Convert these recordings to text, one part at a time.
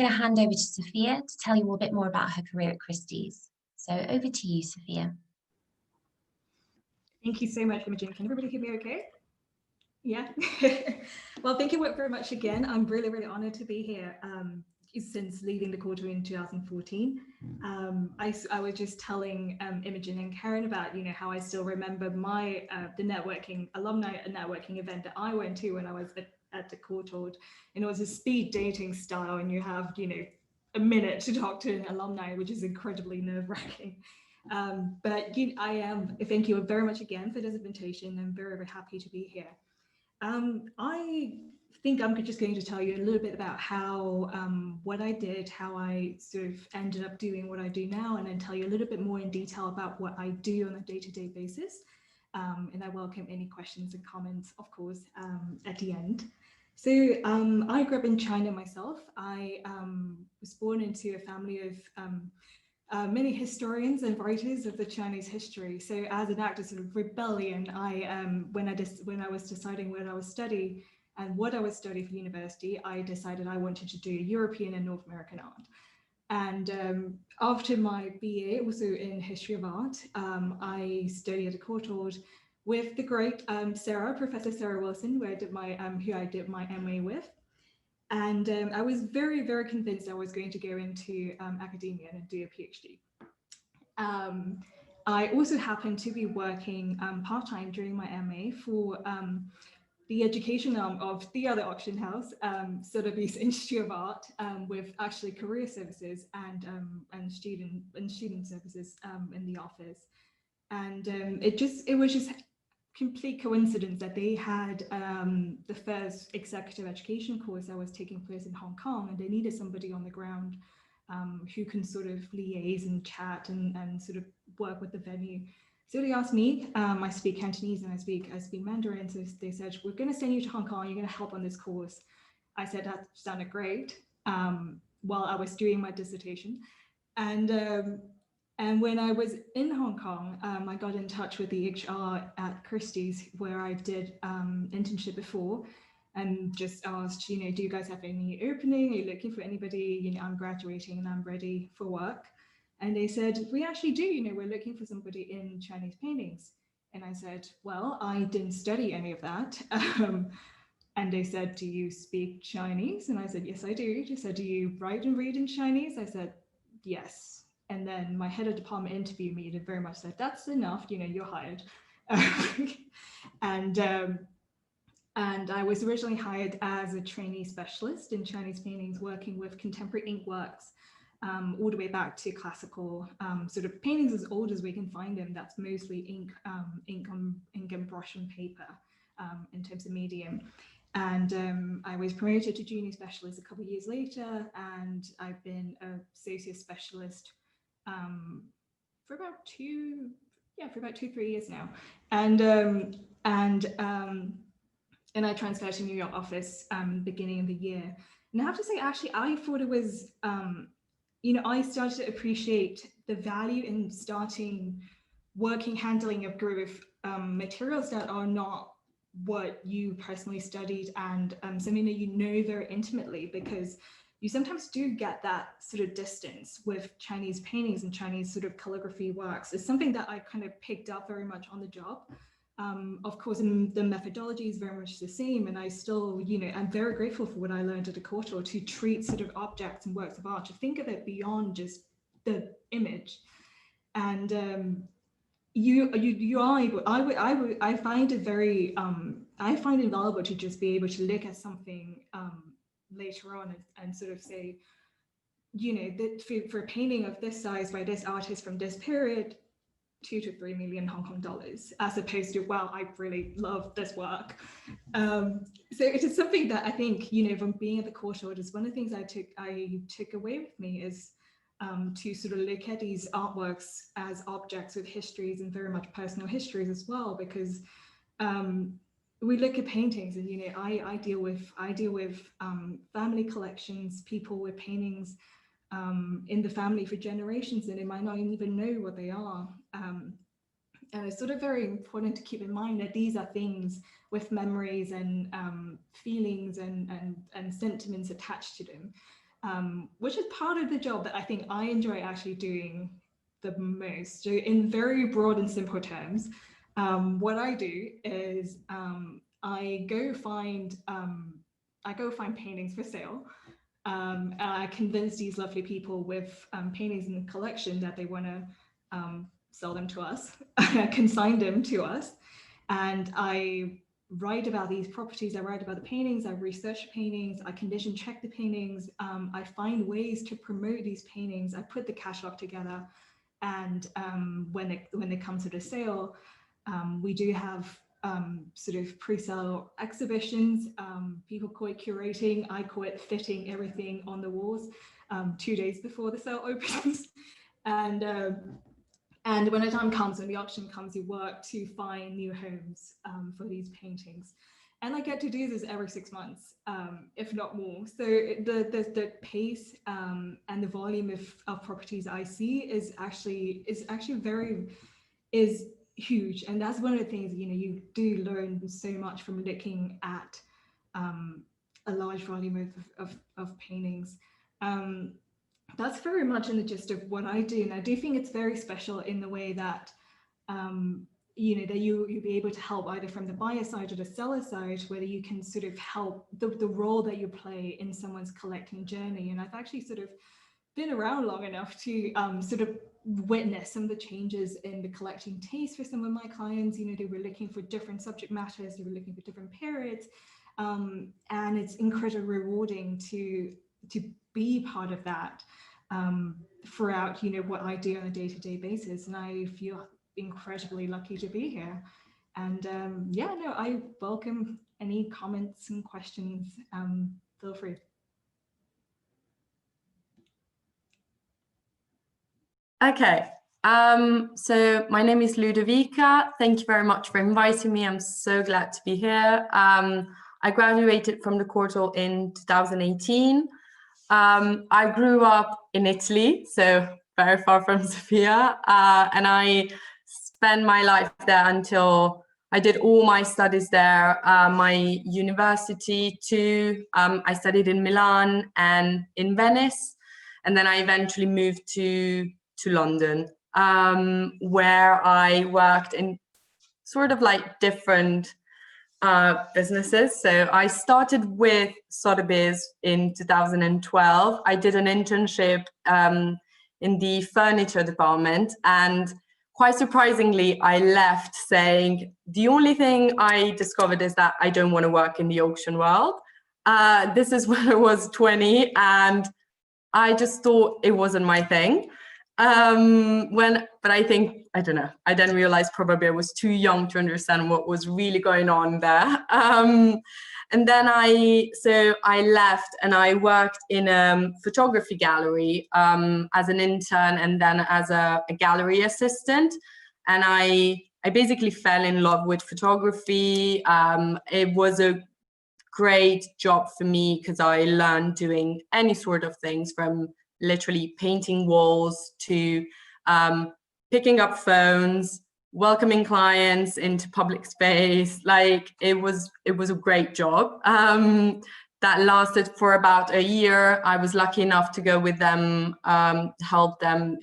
going to hand over to Sophia to tell you all a bit more about her career at Christie's. So over to you, Sophia. Thank you so much, Imogen. Can everybody hear me okay? Yeah. Well, thank you very much again. I'm really, really honored to be here. Since leading the Courtauld in 2014, I was just telling Imogen and Karen about, how I still remember my the alumni networking event that I went to when I was at the Courtauld, and it was a speed dating style, and you have a minute to talk to an alumni, which is incredibly nerve-wracking. But thank you very much again for this invitation. I'm very, very happy to be here. I think I'm just going to tell you a little bit about how what I did, how I sort of ended up doing what I do now, and then tell you a little bit more in detail about what I do on a day-to-day basis. And I welcome any questions and comments, of course, at the end. So I grew up in China myself. I was born into a family of many historians and writers of the Chinese history. So as an act of sort of rebellion, when I was deciding what I would study and what I would study for university, I decided I wanted to do European and North American art. And after my BA, also in history of art, I studied at Courtauld with the great Professor Sarah Wilson, who I did my MA with. And I was very, very convinced I was going to go into academia and do a PhD. I also happened to be working part-time during my MA for the education arm of the other auction house, Sotheby's Institute of Art, with actually career services and student services in the office. And it was just complete coincidence that they had the first executive education course that was taking place in Hong Kong, and they needed somebody on the ground who can sort of liaise and chat and sort of work with the venue. So they asked me, I speak Cantonese and I speak Mandarin, so they said, we're going to send you to Hong Kong, you're going to help on this course. I said, that sounded great, while I was doing my dissertation. And when I was in Hong Kong, I got in touch with the HR at Christie's, where I did internship before, and just asked, do you guys have any opening? Are you looking for anybody? I'm graduating and I'm ready for work. And they said, we actually do, we're looking for somebody in Chinese paintings. And I said, well, I didn't study any of that. And they said, do you speak Chinese? And I said, yes, I do. They said, do you write and read in Chinese? I said, yes. And then my head of department interviewed me and very much said, that's enough, you're hired. And I was originally hired as a trainee specialist in Chinese paintings, working with contemporary ink works, all the way back to classical sort of paintings as old as we can find them. That's mostly ink and brush and paper in terms of medium. And I was promoted to junior specialist a couple of years later, and I've been an associate specialist for about 2-3 years now. And I transferred to New York office beginning of the year. And I have to say, actually, I thought it was, I started to appreciate the value in starting handling a group of materials that are not what you personally studied and something that very intimately, because you sometimes do get that sort of distance with Chinese paintings and Chinese sort of calligraphy works. It's something that I kind of picked up very much on the job. Of course, the methodology is very much the same, and I still, I'm very grateful for what I learned at the Courtauld to treat sort of objects and works of art, to think of it beyond just the image. And you are able, I find it very, I find it valuable to just be able to look at something later on and sort of say, that for a painting of this size by this artist from this period, 2 to 3 million Hong Kong dollars, as opposed to, wow, I really love this work. So it is something that I think, from being at the Courtauld, is one of the things I took away with me is to sort of look at these artworks as objects with histories and very much personal histories as well, because we look at paintings and, I deal with family collections, people with paintings in the family for generations, and they might not even know what they are. And it's sort of very important to keep in mind that these are things with memories and feelings and sentiments attached to them. which is part of the job that I think I enjoy actually doing the most. So in very broad and simple terms, what I do is I go find paintings for sale. And I convince these lovely people with paintings in the collection that they want to sell them to us, consign them to us. And I write about these properties, I write about the paintings, I research paintings, I condition check the paintings, I find ways to promote these paintings, I put the catalog together. And when they come to the sale, we do have sort of pre-sale exhibitions. People call it curating. I call it fitting everything on the walls 2 days before the sale opens. And when the time comes, when the auction comes, you work to find new homes for these paintings. And I get to do this every 6 months, if not more. So the pace and the volume of properties I see is actually huge. And that's one of the things, you do learn so much from looking at a large volume of paintings. That's very much in the gist of what I do. And I do think it's very special in the way that, that you'll be able to help either from the buyer side or the seller side, whether you can sort of help the role that you play in someone's collecting journey. And I've actually sort of been around long enough to sort of witness some of the changes in the collecting taste for some of my clients. They were looking for different subject matters, they were looking for different periods. And it's incredibly rewarding to be part of that throughout, what I do on a day-to-day basis. And I feel incredibly lucky to be here. And I welcome any comments and questions. Feel free. Okay, so my name is Ludovica. Thank you very much for inviting me. I'm so glad to be here. I graduated from the Courtauld in 2018. I grew up in Italy, so very far from Sophia, and I spent my life there until I did all my studies there. My university too, I studied in Milan and in Venice, and then I eventually moved to London, where I worked in sort of like different businesses. So I started with Sotheby's in 2012. I did an internship in the furniture department, and quite surprisingly, I left saying the only thing I discovered is that I don't want to work in the auction world. This is when I was 20, and I just thought it wasn't my thing. But I think, I don't know, I didn't realize probably I was too young to understand what was really going on there. And then I left and I worked in a photography gallery as an intern and then as a gallery assistant. And I basically fell in love with photography. It was a great job for me because I learned doing any sort of things, from literally painting walls to picking up phones, welcoming clients into public space. Like it was a great job that lasted for about a year. I was lucky enough to go with them, help them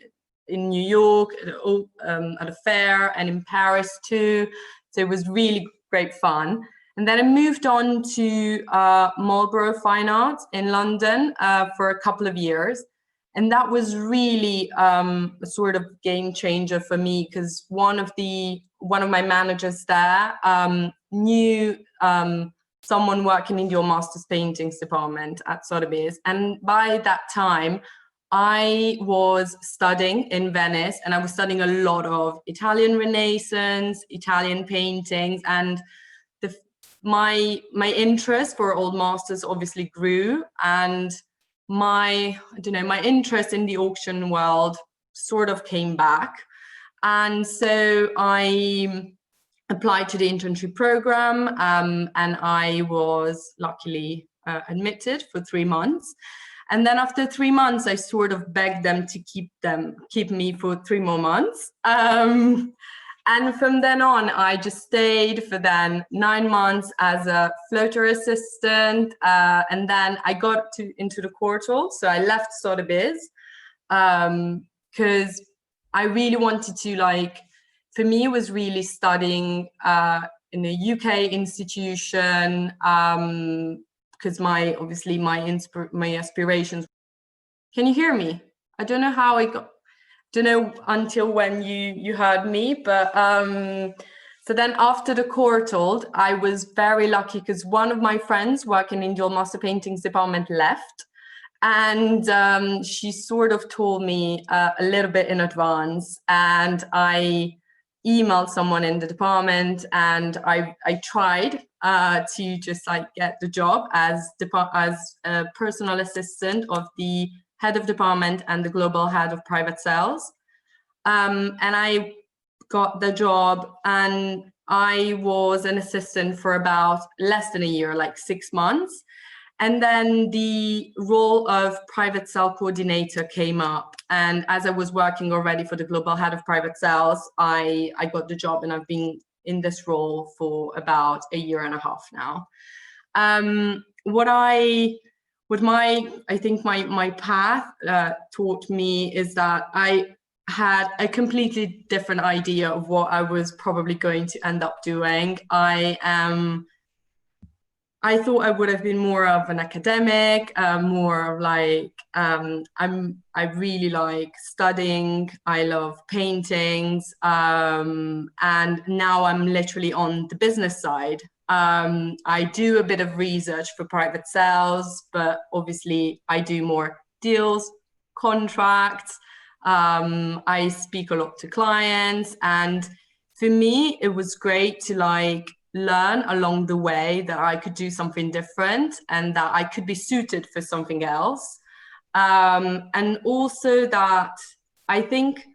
in New York at a fair, and in Paris too. So it was really great fun. And then I moved on to Marlborough Fine Arts in London for a couple of years. And that was really a sort of game changer for me, because one of my managers there knew someone working in your master's paintings department at Sotheby's. And by that time, I was studying in Venice, and I was studying a lot of Italian Renaissance, Italian paintings, and my interest for old masters obviously grew, and my interest in the auction world sort of came back. And so I applied to the internship program, and I was luckily admitted for 3 months. And then after 3 months, I sort of begged them to keep me for 3 more months. And from then on, I just stayed for then 9 months as a floater assistant. And then I got into the Courtauld. So I left Sotheby's because I really wanted to, like, for me, it was really studying in a UK institution because my aspirations. Can you hear me? I don't know how I got. Don't know until when you heard me, but so then after the Courtauld, I was very lucky because one of my friends working in the Old Master Paintings department left, and she sort of told me a little bit in advance, and I emailed someone in the department, and I tried to just like get the job as a personal assistant of the head of department and the global head of private sales. And I got the job, and I was an assistant for about less than a year, like 6 months. And then the role of private sale coordinator came up. And as I was working already for the global head of private sales, I got the job, and I've been in this role for about a year and a half now. What I think my path taught me is that I had a completely different idea of what I was probably going to end up doing. I thought I would have been more of an academic, more like I really like studying. I love paintings, and now I'm literally on the business side. I do a bit of research for private sales, but obviously I do more deals, contracts. I speak a lot to clients, and for me, it was great to like learn along the way that I could do something different and that I could be suited for something else. And also that I think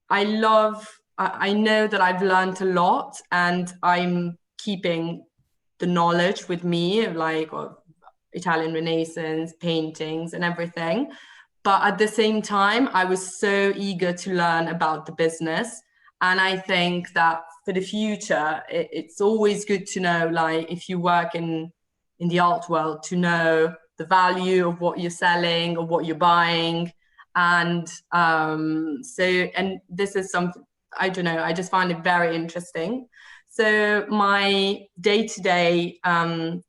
I know that I've learned a lot, and I'm keeping the knowledge with me, like of Italian Renaissance, paintings and everything. But at the same time, I was so eager to learn about the business. And I think that for the future, it's always good to know, like if you work in the art world, to know the value of what you're selling or what you're buying. And and this is something, I don't know, I just find it very interesting. So my day-to-day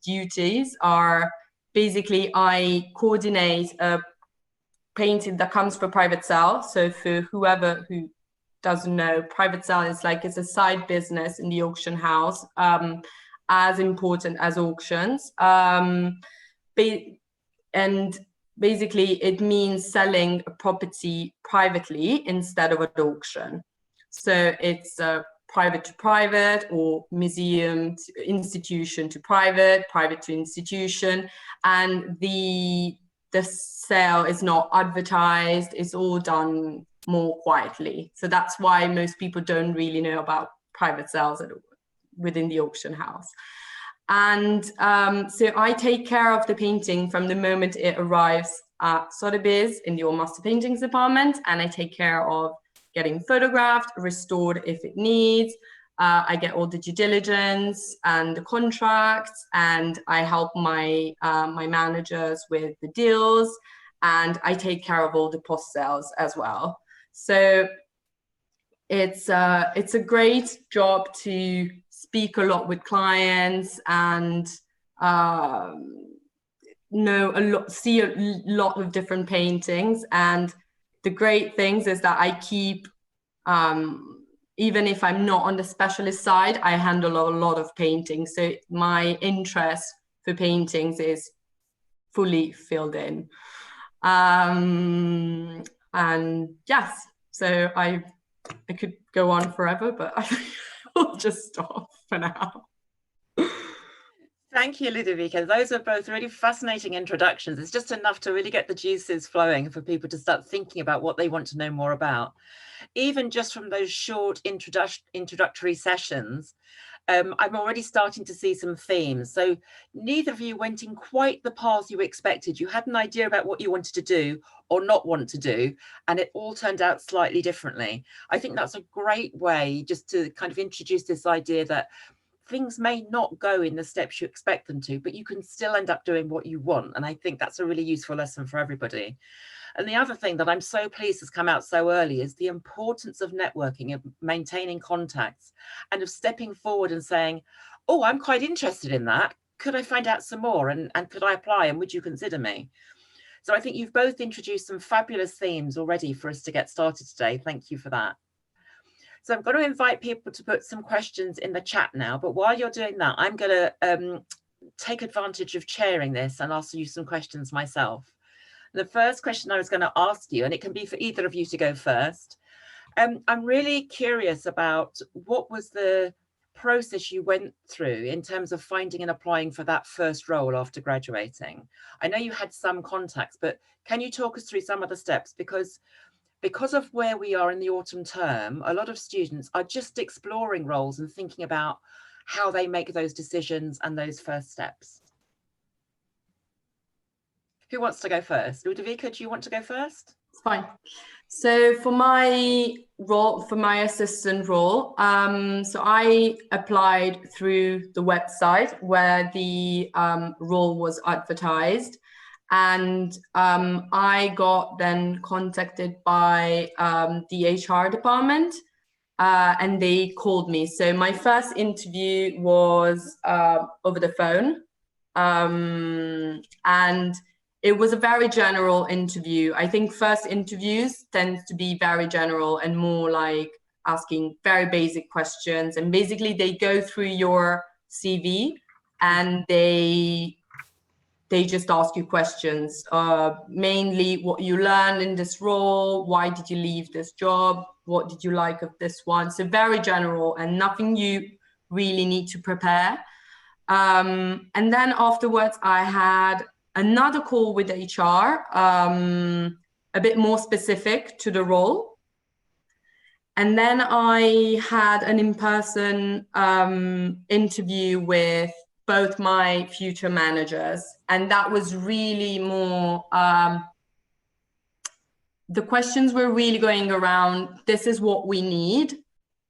duties are basically I coordinate a painting that comes for private sale. So for whoever who doesn't know, private sale is like it's a side business in the auction house, as important as auctions. And basically it means selling a property privately instead of at auction. So it's private to private, or museum to institution to private, private to institution, and the sale is not advertised. It's all done more quietly. So that's why most people don't really know about private sales within the auction house. And so I take care of the painting from the moment it arrives at Sotheby's in the Old Master Paintings department, and I take care of getting photographed, restored if it needs. I get all the due diligence and the contracts, and I help my my managers with the deals, and I take care of all the post sales as well. So it's a great job to speak a lot with clients and know a lot, see a lot of different paintings. And the great things is that I keep, even if I'm not on the specialist side, I handle a lot of paintings. So my interest for paintings is fully filled in. And yes, so I could go on forever, but I will just stop for now. Thank you, Ludovica. Those are both really fascinating introductions. It's just enough to really get the juices flowing for people to start thinking about what they want to know more about. Even just from those short introductory sessions, I'm already starting to see some themes. So neither of you went in quite the path you expected. You had an idea about what you wanted to do or not want to do, and it all turned out slightly differently. I think that's a great way just to kind of introduce this idea that things may not go in the steps you expect them to, but you can still end up doing what you want. And I think that's a really useful lesson for everybody. And the other thing that I'm so pleased has come out so early is the importance of networking, of maintaining contacts, and of stepping forward and saying, oh, I'm quite interested in that. Could I find out some more? And could I apply? And would you consider me? So I think you've both introduced some fabulous themes already for us to get started today. Thank you for that. So I'm going to invite people to put some questions in the chat now. But while you're doing that, I'm going to take advantage of chairing this and ask you some questions myself. The first question I was going to ask you, and it can be for either of you to go first. I'm really curious about what was the process you went through in terms of finding and applying for that first role after graduating. I know you had some contacts, but can you talk us through some of the steps? Because of where we are in the autumn term, a lot of students are just exploring roles and thinking about how they make those decisions and those first steps. Who wants to go first? Ludovica, do you want to go first? It's fine. So for my role, for my assistant role, so I applied through the website where the role was advertised, and I got then contacted by the HR department, and they called me. So my first interview was over the phone, and it was a very general interview. I think first interviews tend to be very general and more like asking very basic questions. And basically they go through your CV and they just ask you questions, mainly what you learned in this role, why did you leave this job, what did you like of this one? So very general and nothing you really need to prepare. And then afterwards I had another call with HR, a bit more specific to the role. And then I had an in-person interview with both my future managers. And that was really more, the questions were really going around, this is what we need.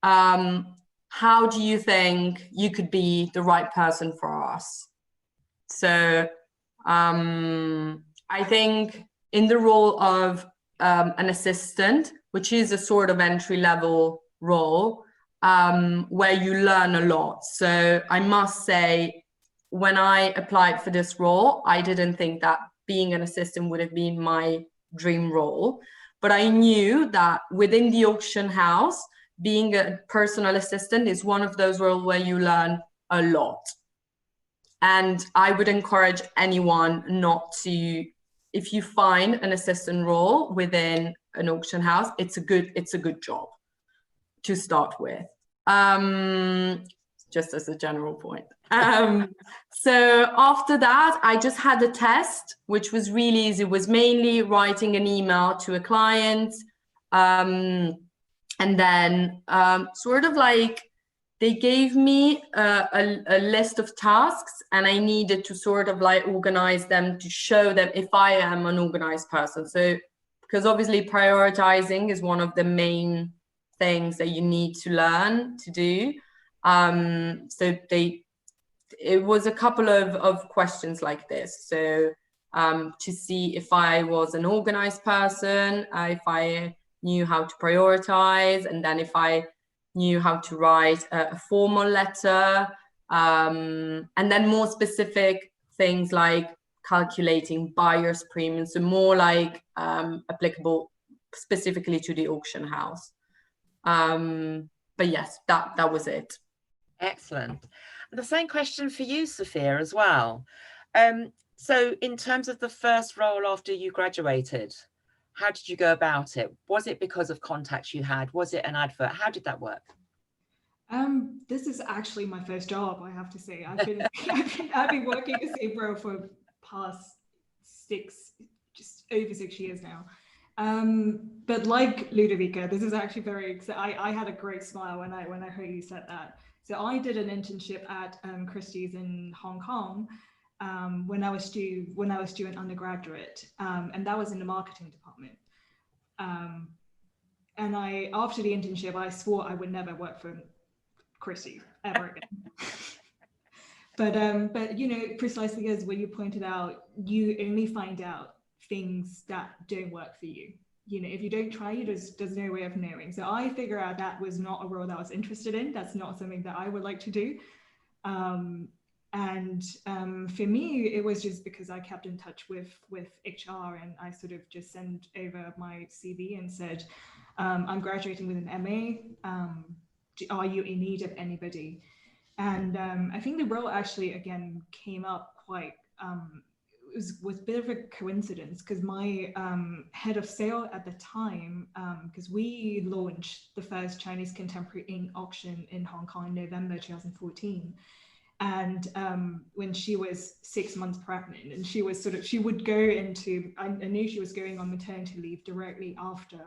How do you think you could be the right person for us? So I think in the role of an assistant, which is a sort of entry-level role, where you learn a lot. So I must say, when I applied for this role, I didn't think that being an assistant would have been my dream role. But I knew that within the auction house, being a personal assistant is one of those roles where you learn a lot. And I would encourage anyone not to, if you find an assistant role within an auction house, it's a good job to start with. Just as a general point. So after that, I just had a test, which was really easy. It was mainly writing an email to a client, and then sort of like, they gave me a list of tasks and I needed to sort of like organize them to show them if I am an organized person. So, because obviously prioritizing is one of the main things that you need to learn to do. So it was a couple of questions like this. So to see if I was an organized person, if I knew how to prioritize, and then if I knew how to write a formal letter, and then more specific things like calculating buyer's premiums, so more like applicable specifically to the auction house. But yes, that was it. Excellent. The same question for you, Sophia, as well. So in terms of the first role after you graduated, how did you go about it? Was it because of contacts you had? Was it an advert? How did that work? This is actually my first job, I have to say. I've been working as a bro for past just over 6 years now. But like Ludovica, this is actually very exciting. I had a great smile when I heard you said that. So I did an internship at Christie's in Hong Kong when I was doing undergraduate, and that was in the marketing department. And after the internship, I swore I would never work for Christie's ever again. But you know, precisely as when you pointed out, you only find out things that don't work for you. You know, if you don't try, there's no way of knowing. So I figure out that was not a role that I was interested in. That's not something that I would like to do. For me, it was just because I kept in touch with HR, and I sort of just sent over my CV and said, I'm graduating with an MA. Are you in need of anybody? And I think the role actually, again, came up quite, was a bit of a coincidence, because my head of sale at the time, because we launched the first Chinese contemporary ink auction in Hong Kong in November 2014. And when she was 6 months pregnant, and she would go into, I knew she was going on maternity leave directly after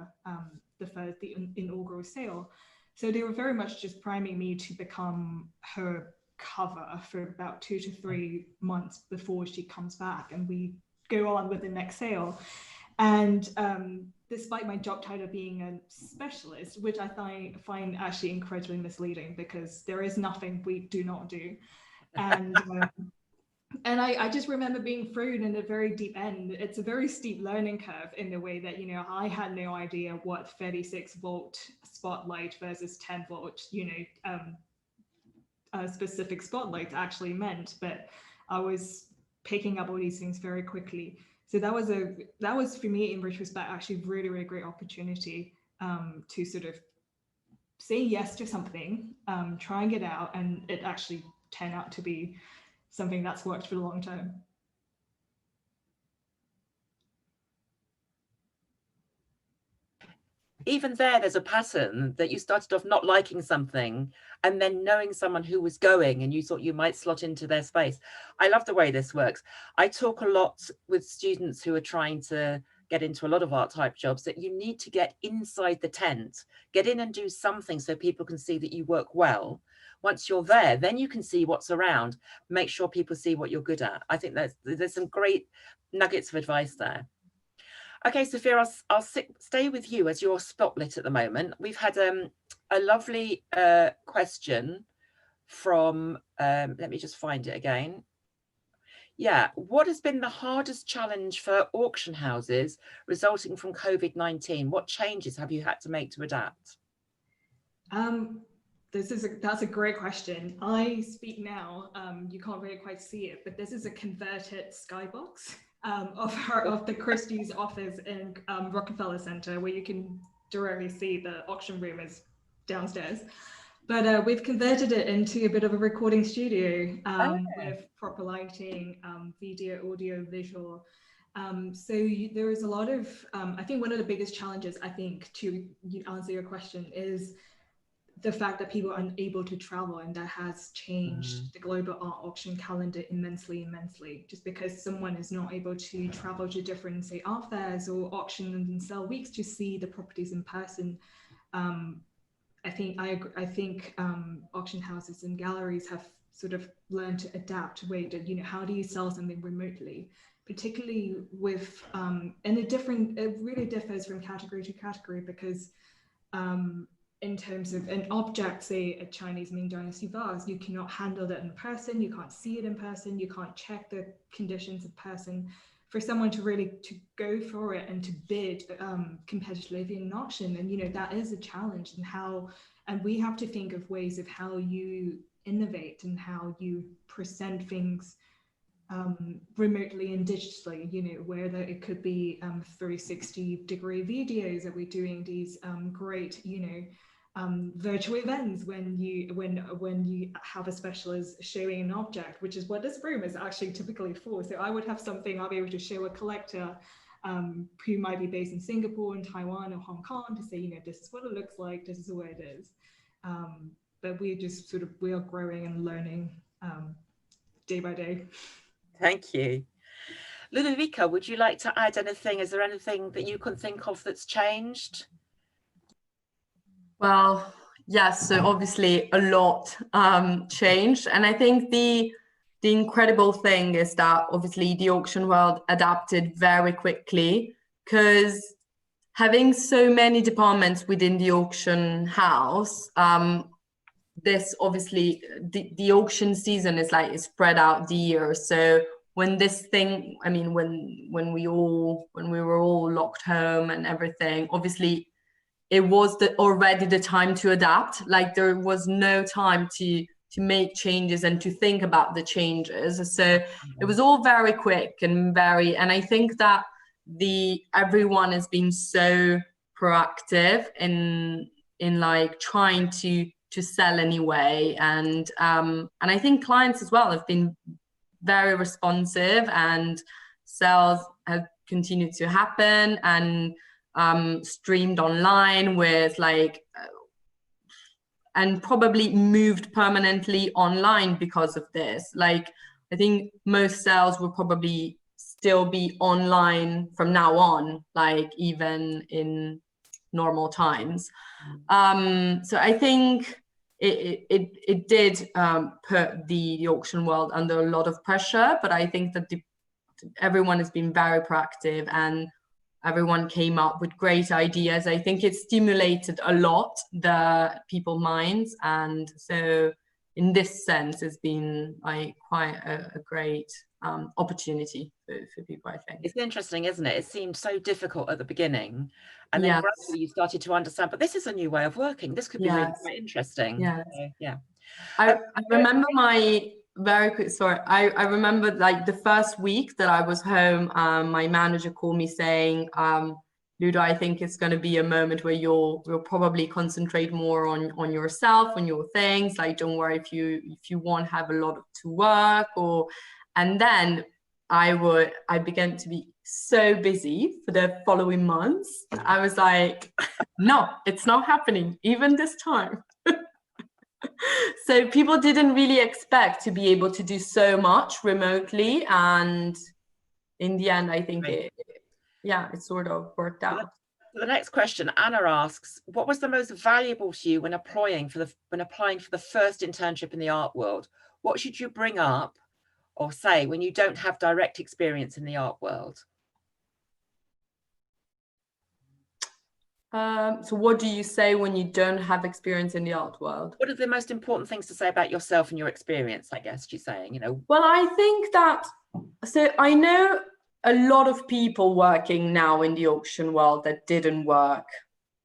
the inaugural sale. So they were very much just priming me to become her cover for about 2 to 3 months before she comes back, and we go on with the next sale. And despite my job title being a specialist, which I find actually incredibly misleading, because there is nothing we do not do. And I just remember being thrown in a very deep end. It's a very steep learning curve in the way that, you know, I had no idea what 36 volt spotlight versus 10 volt, you know, specific spotlight actually meant, but I was picking up all these things very quickly. So that was for me, in retrospect, actually really, really great opportunity to sort of say yes to something, trying it out, and it actually turned out to be something that's worked for the long term. Even there's a pattern that you started off not liking something and then knowing someone who was going and you thought you might slot into their space. I love the way this works. I talk a lot with students who are trying to get into a lot of art type jobs, that you need to get inside the tent, get in and do something so people can see that you work well. Once you're there, then you can see what's around, make sure people see what you're good at. I think there's some great nuggets of advice there. Okay, Sophia, I'll stay with you as your spotlight at the moment. We've had a lovely question from, let me just find it again. Yeah, what has been the hardest challenge for auction houses resulting from COVID-19? What changes have you had to make to adapt? That's a great question. I speak now, you can't really quite see it, but this is a converted skybox of the Christie's office in Rockefeller Center, where you can directly see the auction room is downstairs. But we've converted it into a bit of a recording studio with proper lighting, video, audio, visual. There is a lot of, I think one of the biggest challenges, I think, to answer your question, is the fact that people are unable to travel, and that has changed the global art auction calendar immensely, just because someone is not able to travel to different, say, art fairs or auction and sell weeks to see the properties in person. I think auction houses and galleries have sort of learned to adapt to way that, you know, how do you sell something remotely, particularly with, and it really differs from category to category, because in terms of an object, say a Chinese Ming Dynasty vase, you cannot handle that in person, you can't see it in person, you can't check the conditions in person. For someone to really to go for it and to bid competitively in an auction, and you know, that is a challenge, and we have to think of ways of how you innovate and how you present things remotely and digitally, you know, whether it could be 360-degree videos that we're doing, these great, you know, virtual events when you have a specialist showing an object, which is what this room is actually typically for. So I would have something I'll be able to show a collector who might be based in Singapore and Taiwan or Hong Kong to say, you know, this is what it looks like, this is the way it is. But we are growing and learning day by day. Thank you. Ludovica, would you like to add anything? Is there anything that you can think of that's changed? Well, Yes, so obviously a lot changed, and I think the incredible thing is that obviously the auction world adapted very quickly, because having so many departments within the auction house, this obviously the auction season is like is spread out the year. So when this thing, I mean, when we were all locked home and everything, obviously it was already the time to adapt. Like there was no time to make changes and to think about the changes. So it was all very quick and I think that everyone has been so proactive in like trying to sell anyway, and I think clients as well have been very responsive, and sales have continued to happen and streamed online with like and probably moved permanently online because of this. Like I think most sales will probably still be online from now on, like even in normal times. So I think it did put the auction world under a lot of pressure, but I think that everyone has been very proactive and everyone came up with great ideas. I think it stimulated a lot the people's minds, and so in this sense it's been like quite a great opportunity for people, I think. It's interesting, isn't it? It seemed so difficult at the beginning, and then gradually you started to understand, but this is a new way of working. This could be really quite interesting. Yeah. I remember I remember like the first week that I was home, my manager called me saying, Ludo, I think it's going to be a moment where you'll probably concentrate more on yourself, on your things. Like, don't worry if you won't have a lot to work. And then I began to be so busy for the following months. I was like, no, it's not happening, even this time. So people didn't really expect to be able to do so much remotely, and in the end, I think it sort of worked out. The next question, Anna asks, what was the most valuable to you when applying for the first internship in the art world? What should you bring up or say when you don't have direct experience in the art world? So what do you say when you don't have experience in the art world? What are the most important things to say about yourself and your experience, I guess she's saying, Well, I think that, so I know a lot of people working now in the auction world that didn't work,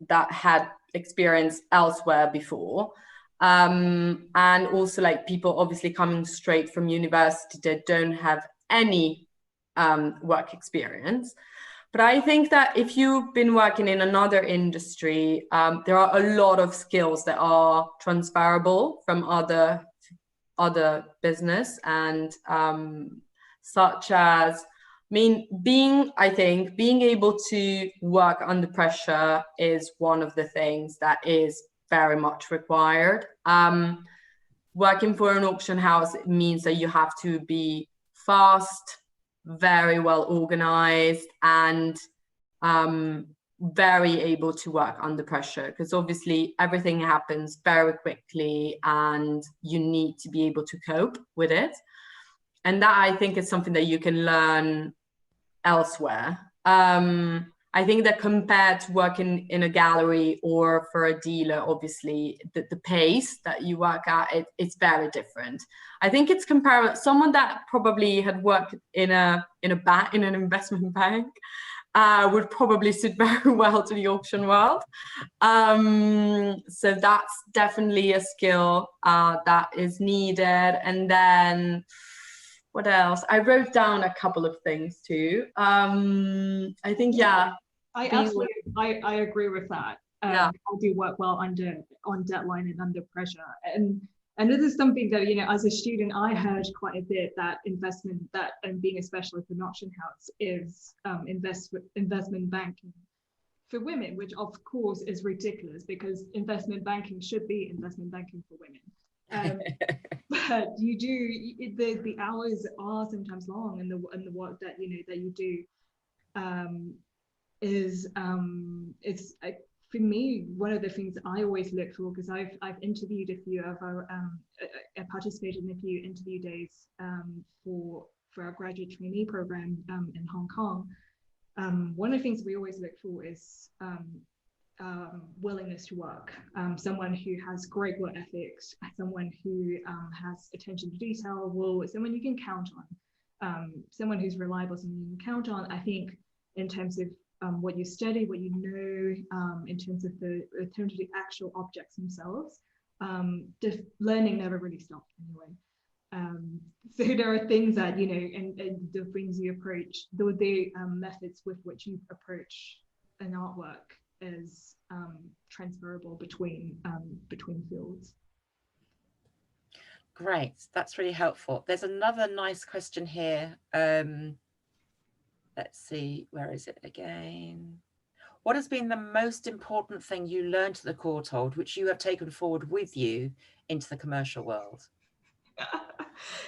that had experience elsewhere before. And also like people obviously coming straight from university that don't have any work experience. But I think that if you've been working in another industry, there are a lot of skills that are transferable from other business, and such as, being able to work under pressure is one of the things that is very much required. Working for an auction house means that you have to be fast, very well organized, and very able to work under pressure, because obviously everything happens very quickly and you need to be able to cope with it. And that, I think, is something that you can learn elsewhere. I think that compared to working in a gallery or for a dealer, obviously the pace that you work at, it's very different. I think it's comparable. Someone that probably had worked in an investment bank would probably suit very well to the auction world. So that's definitely a skill that is needed. And then what else? I wrote down a couple of things too. I think, I agree with that. I do work well on deadline and under pressure. And this is something that, as a student, I heard quite a bit, that being a specialist in auction house is investment banking for women, which of course is ridiculous, because investment banking should be investment banking for women. But the hours are sometimes long, and the work that you do is for me, one of the things I always look for, because I've interviewed a few of our, I participated in a few interview days for our graduate trainee program in Hong Kong. One of the things we always look for is willingness to work. Someone who has great work ethics, someone who has attention to detail, someone you can count on, someone who's reliable, someone you can count on. I think in terms of what you study, what you know, in terms of the actual objects themselves, the learning never really stops anyway. So there are things that, you know, and the things you approach, the methods with which you approach an artwork is transferable between fields. Great, that's really helpful. There's another nice question here. Let's see, where is it again? What has been the most important thing you learned at the Courtauld, which you have taken forward with you into the commercial world?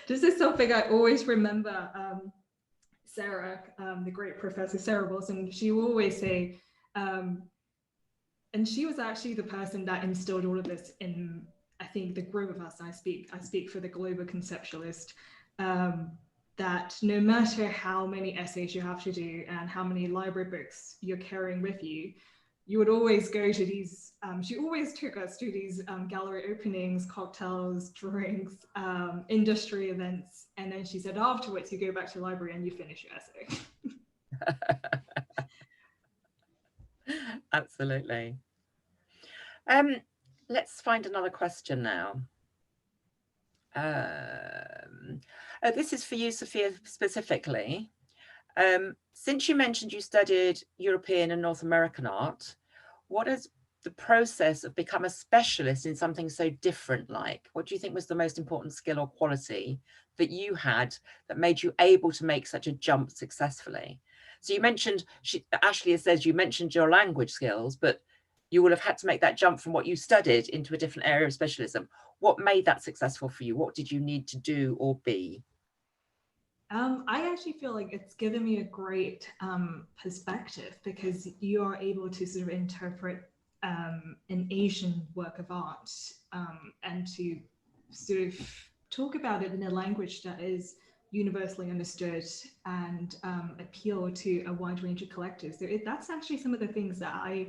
This is something I always remember. Sarah, the great Professor Sarah Wilson, she will always say, and she was actually the person that instilled all of this in, I think, the group of us. I speak for the global conceptualist, that no matter how many essays you have to do and how many library books you're carrying with you, you would always go to these, she always took us to these gallery openings, cocktails, drinks, industry events. And then she said, afterwards, you go back to the library and you finish your essay. Absolutely. Let's find another question now. This is for you, Sophia, specifically. Since you mentioned you studied European and North American art, what is the process of becoming a specialist in something so different like? What do you think was the most important skill or quality that you had that made you able to make such a jump successfully? So you mentioned, Ashley says you mentioned your language skills, but you will have had to make that jump from what you studied into a different area of specialism. What made that successful for you? What did you need to do or be? I actually feel like it's given me a great perspective, because you are able to sort of interpret an Asian work of art and to sort of talk about it in a language that is universally understood and appeal to a wide range of collectors. So that's actually some of the things that I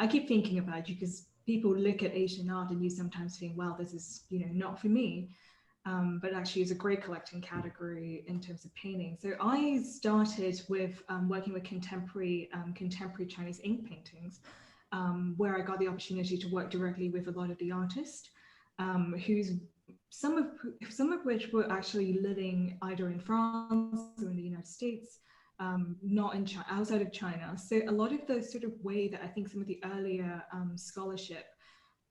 keep thinking about, because people look at Asian art and you sometimes think, well, this is, you know, not for me. But actually is a great collecting category in terms of painting. So I started with working with contemporary Chinese ink paintings, where I got the opportunity to work directly with a lot of the artists, some of which were actually living either in France or in the United States, not in China, outside of China. So a lot of the sort of way that I think some of the earlier scholarship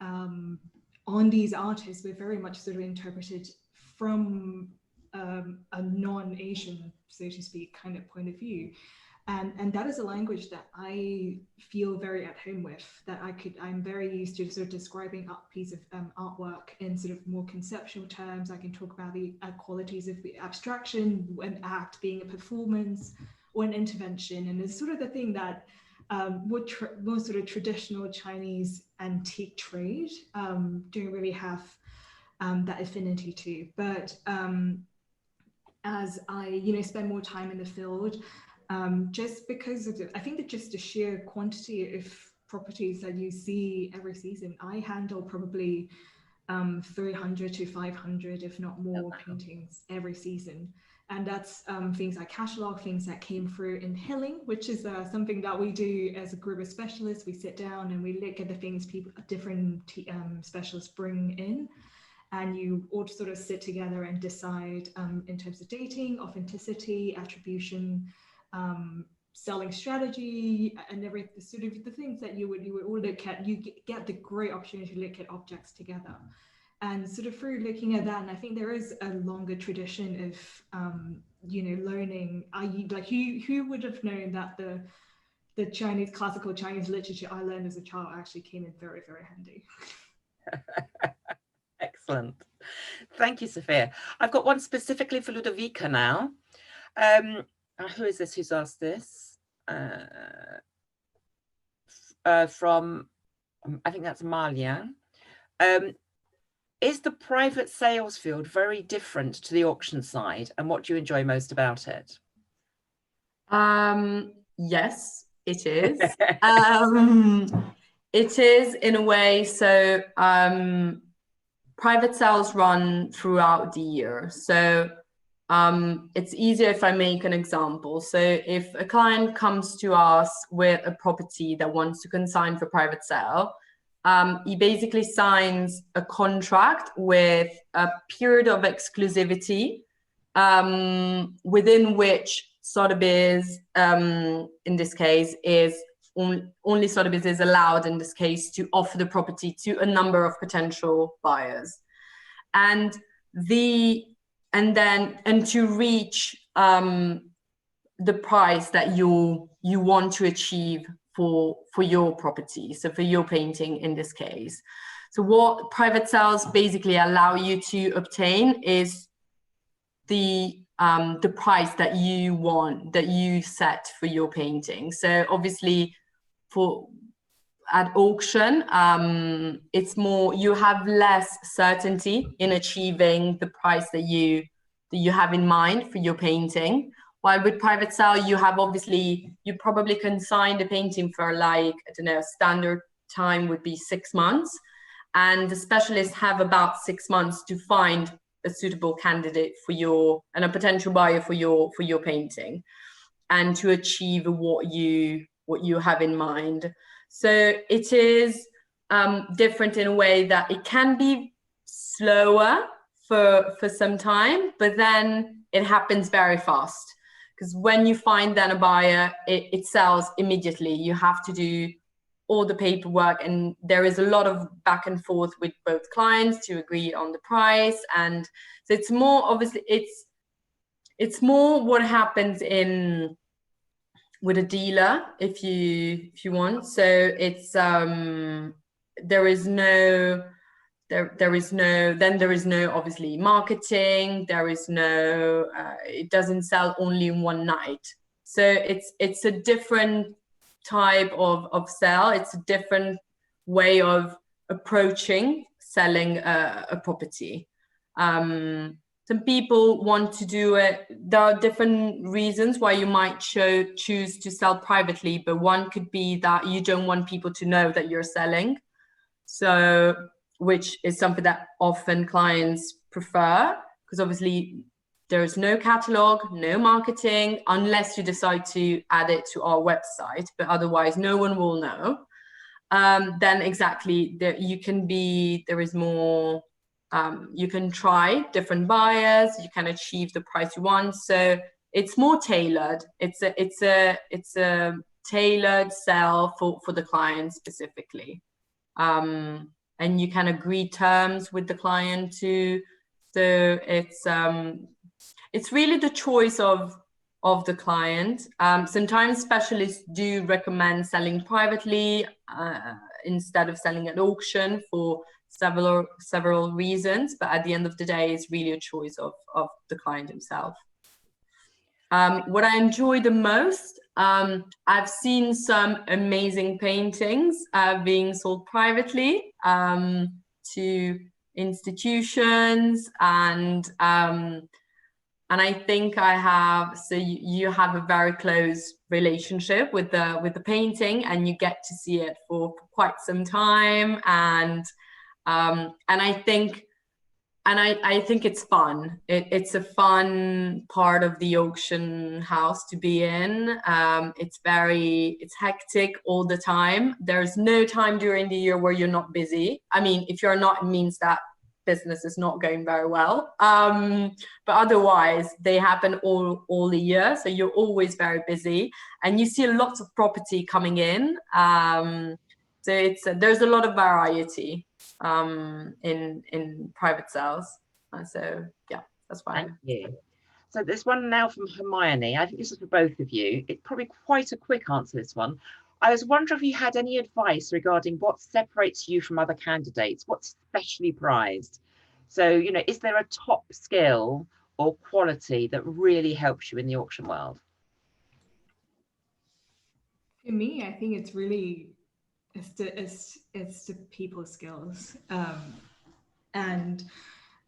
on these artists were very much sort of interpreted from a non-Asian, so to speak, kind of point of view. And that is a language that I feel very at home with, that I'm very used to sort of describing a piece of artwork in sort of more conceptual terms. I can talk about the qualities of the abstraction, an act being a performance or an intervention. And it's sort of the thing that more sort of traditional Chinese antique trade don't really have that affinity to. But as I, spend more time in the field, just because of I think that just the sheer quantity of properties that you see every season, I handle probably 300 to 500, if not more, paintings every season. And that's things like catalog, things that came through in Hilling, which is something that we do as a group of specialists. We sit down and we look at the things different specialists bring in, and you all sort of sit together and decide in terms of dating, authenticity, attribution, selling strategy, and everything, sort of the things that you would all look at. You get the great opportunity to look at objects together. And sort of through looking at that, and I think there is a longer tradition of, learning. Who would have known that the classical Chinese literature I learned as a child actually came in very, very handy. Excellent. Thank you, Sophia. I've got one specifically for Ludovica now. Who is this who's asked this? From I think that's Malia. Is the private sales field very different to the auction side, and what do you enjoy most about it? Yes, it is. It is in a way. So private sales run throughout the year. So it's easier if I make an example. So if a client comes to us with a property that wants to consign for private sale, he basically signs a contract with a period of exclusivity within which Sotheby's, in this case, is only Sotheby's is allowed in this case to offer the property to a number of potential buyers, and to reach the price that you want to achieve for your property, so for your painting in this case. So what private sales basically allow you to obtain is the price that you want, that you set for your painting. So obviously at auction, it's more, you have less certainty in achieving the price that you have in mind for your painting. While with private sale, you probably consign the painting for, like, I don't know, standard time would be 6 months. And the specialists have about 6 months to find a suitable candidate and a potential buyer for your painting, and to achieve what you have in mind. So it is different in a way that it can be slower for some time, but then it happens very fast. Because when you find then a buyer, it sells immediately. You have to do all the paperwork, and there is a lot of back and forth with both clients to agree on the price. And so it's more, obviously, it's more what happens with a dealer, if you want. So it's there is no obviously marketing. There is no it doesn't sell only in one night. So it's a different type of sell. It's a different way of approaching selling a property. Some people want to do it. There are different reasons why you might choose to sell privately, but one could be that you don't want people to know that you're selling. So, which is something that often clients prefer, because obviously there's no catalog, no marketing, unless you decide to add it to our website, but otherwise no one will know. Then exactly, there is more. You can try different buyers. You can achieve the price you want. So it's more tailored. It's a tailored sell for the client specifically, and you can agree terms with the client too. So it's really the choice of the client. Sometimes specialists do recommend selling privately instead of selling at auction for several reasons, but at the end of the day, it's really a choice of the client himself. What I enjoy the most, I've seen some amazing paintings being sold privately to institutions, and I think I have. So you have a very close relationship with the painting, and you get to see it for quite some time, and I think it's fun. It's a fun part of the auction house to be in. It's hectic all the time. There's no time during the year where you're not busy. I mean, if you're not, it means that business is not going very well. But otherwise, they happen all the year. So you're always very busy, and you see lots of property coming in. So there's a lot of variety in private sales. So yeah, that's why. Thank you. So there's one now from Hermione. I think this is for both of you. It's probably quite a quick answer, this one. I was wondering if you had any advice regarding what separates you from other candidates, what's specially prized. So, is there a top skill or quality that really helps you in the auction world? For me, I think it's really it's the people skills, and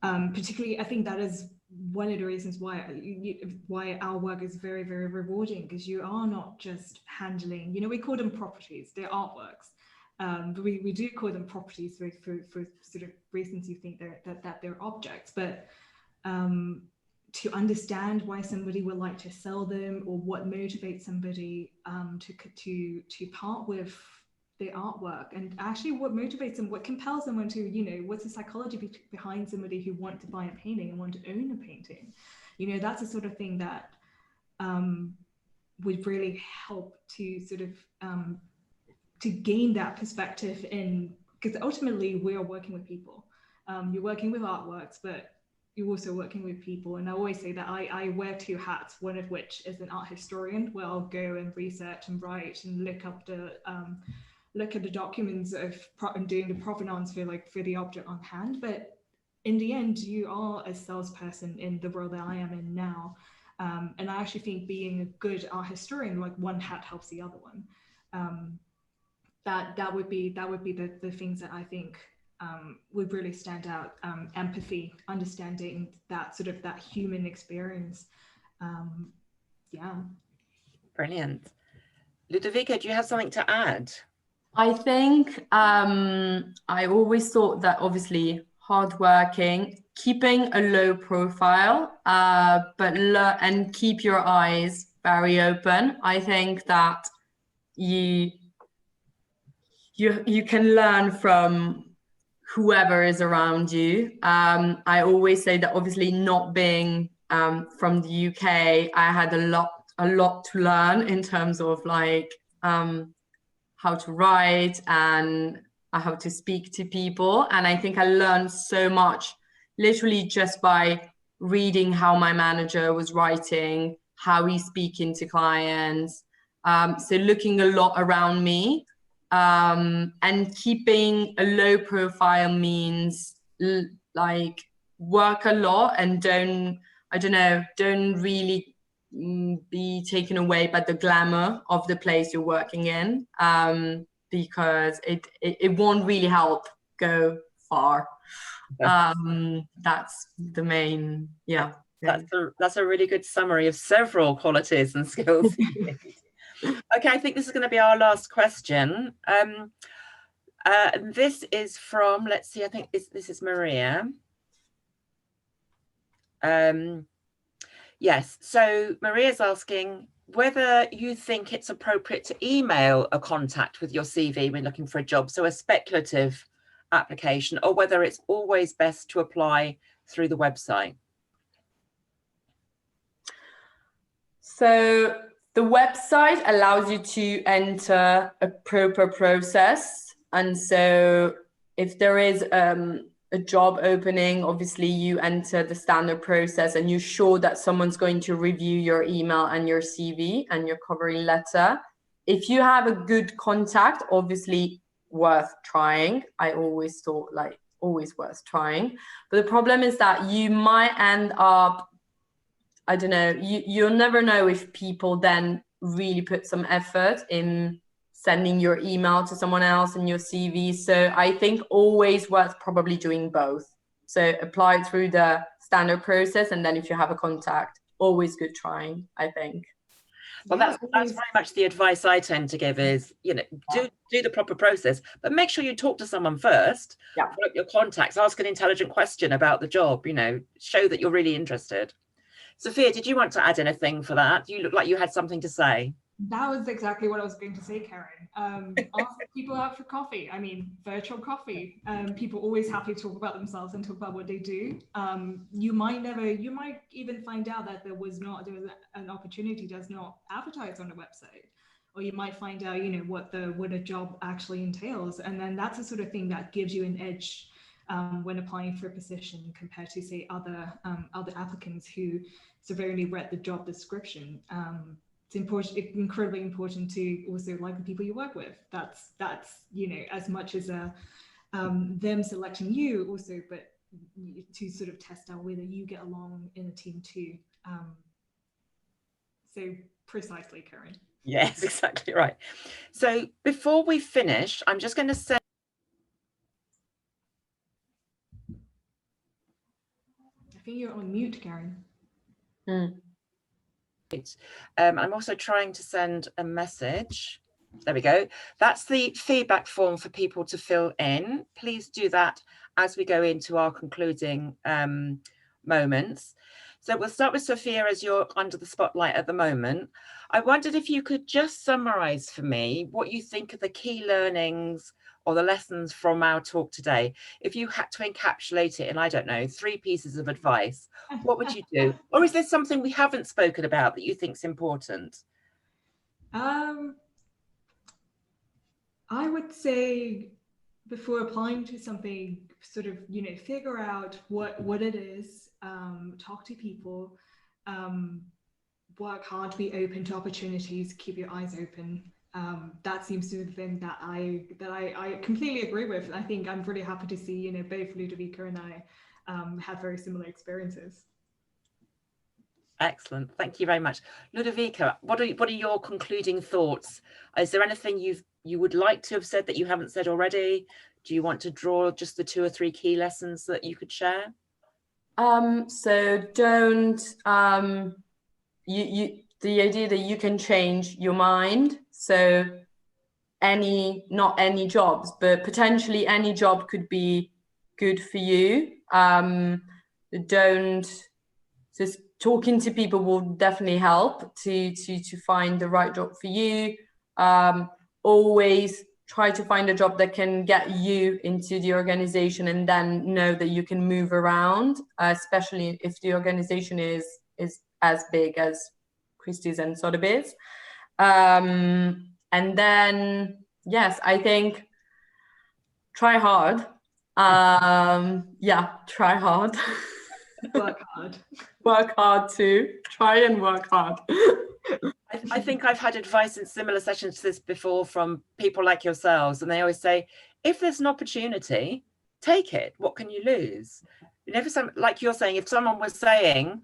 particularly I think that is one of the reasons why our work is very, very rewarding, because you are not just handling, we call them properties, they're artworks, but we do call them properties for sort of reasons you think that they're objects, but to understand why somebody would like to sell them, or what motivates somebody to part with their artwork, and actually what motivates them, what compels someone to, what's the psychology behind somebody who want to buy a painting and want to own a painting. That's the sort of thing that would really help to sort of to gain that perspective in, because ultimately we are working with people. You're working with artworks, but you're also working with people. And I always say that I wear two hats, one of which is an art historian, where I'll go and research and write and look at the documents and doing the provenance for the object on hand. But in the end, you are a salesperson in the role that I am in now. And I actually think being a good art historian, like one hat helps the other one. That would be the things that I think would really stand out. Empathy, understanding that sort of that human experience. Yeah. Brilliant. Ludovica, do you have something to add? I think I always thought that obviously hardworking, keeping a low profile, and keep your eyes very open. I think that you can learn from whoever is around you. I always say that obviously not being from the UK, I had a lot to learn in terms of how to write and how to speak to people. And I think I learned so much literally just by reading how my manager was writing, how he's speaking to clients. So looking a lot around me, and keeping a low profile means work a lot and don't really be taken away by the glamour of the place you're working in, because it won't really help go far. That's the main, yeah. That's a really good summary of several qualities and skills. Okay, I think this is going to be our last question. This is from, let's see, I think this is Maria. Yes, so Maria's asking whether you think it's appropriate to email a contact with your CV when looking for a job, so a speculative application, or whether it's always best to apply through the website. So the website allows you to enter a proper process. And so if there is a job opening, obviously you enter the standard process and you're sure that someone's going to review your email and your CV and your covering letter. If you have a good contact, obviously worth trying. I always thought always worth trying. But the problem is that you might end up, I don't know, you'll never know if people then really put some effort in sending your email to someone else and your CV. So I think always worth probably doing both. So apply through the standard process, and then if you have a contact, always good trying, I think. Well, that's very much the advice I tend to give is, do the proper process, but make sure you talk to someone first, put up your contacts, ask an intelligent question about the job, show that you're really interested. Sophia, did you want to add anything for that? You look like you had something to say. That was exactly what I was going to say, Karen. Ask people out for coffee. I mean, virtual coffee. People always happy to talk about themselves and talk about what they do. You might even find out that there was an opportunity does not advertise on the website, or you might find out, what a job actually entails, and then that's the sort of thing that gives you an edge when applying for a position compared to, say, other applicants who severely read the job description. It's incredibly important to also like the people you work with. That's as much as them selecting you also, but to sort of test out whether you get along in a team too. So precisely, Karen. Yes, exactly right. So before we finish, I'm just going to say, I think you're on mute, Karen. I'm also trying to send a message. There we go. That's the feedback form for people to fill in. Please do that as we go into our concluding moments. So we'll start with Sophia, as you're under the spotlight at the moment. I wondered if you could just summarize for me what you think are the key learnings or the lessons from our talk today. If you had to encapsulate it in, I don't know, 3 pieces of advice, what would you do? Or is there something we haven't spoken about that you think is important? I would say, before applying to something, sort of, figure out what it is, talk to people, work hard, be open to opportunities, keep your eyes open. That seems to be the thing that I completely agree with. I think I'm really happy to see, both Ludovica and I had very similar experiences. Excellent. Thank you very much. Ludovica, what are your concluding thoughts? Is there anything you would like to have said that you haven't said already? Do you want to draw just the 2 or 3 key lessons that you could share? So don't the idea that you can change your mind. So not any jobs, but potentially any job could be good for you. Just talking to people will definitely help to find the right job for you. Always try to find a job that can get you into the organization, and then know that you can move around, especially if the organization is as big as Christie's and Sotheby's. And then, yes, I think try hard. Try hard. Work hard. Work hard too. Try and work hard. I think I've had advice in similar sessions to this before from people like yourselves, and they always say, if there's an opportunity, take it. What can you lose? Like you're saying, if someone was saying,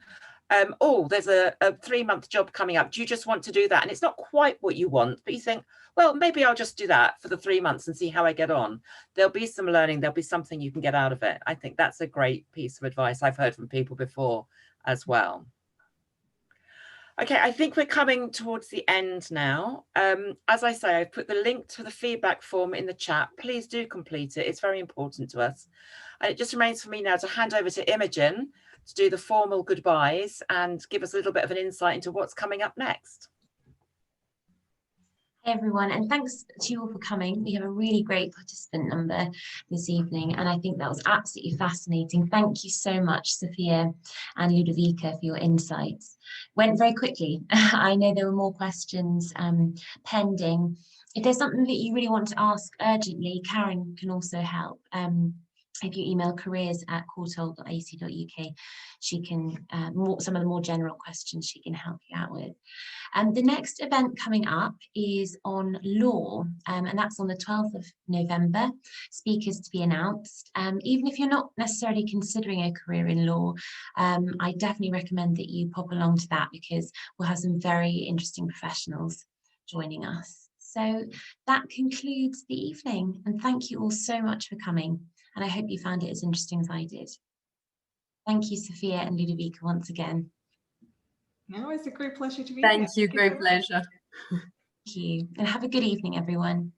oh, there's a 3-month job coming up, do you just want to do that? And it's not quite what you want, but you think, well, maybe I'll just do that for the 3 months and see how I get on. There'll be some learning, there'll be something you can get out of it. I think that's a great piece of advice I've heard from people before as well. Okay, I think we're coming towards the end now. As I say, I've put the link to the feedback form in the chat. Please do complete it. It's very important to us. And it just remains for me now to hand over to Imogen to do the formal goodbyes and give us a little bit of an insight into what's coming up next. Hey everyone, and thanks to you all for coming. We have a really great participant number this evening, and I think that was absolutely fascinating. Thank you so much, Sophia and Ludovica, for your insights. Went very quickly. I know there were more questions pending. If there's something that you really want to ask urgently, Karen can also help. If you email careers@courtauld.ac.uk, she can, some of the more general questions she can help you out with. The next event coming up is on law, and that's on the 12th of November, speakers to be announced. Even if you're not necessarily considering a career in law, I definitely recommend that you pop along to that, because we'll have some very interesting professionals joining us. So that concludes the evening, and thank you all so much for coming. And I hope you found it as interesting as I did. Thank you, Sophia and Ludovica, once again. No, it's a great pleasure to be here. Thank you, great pleasure. Thank you, and have a good evening, everyone.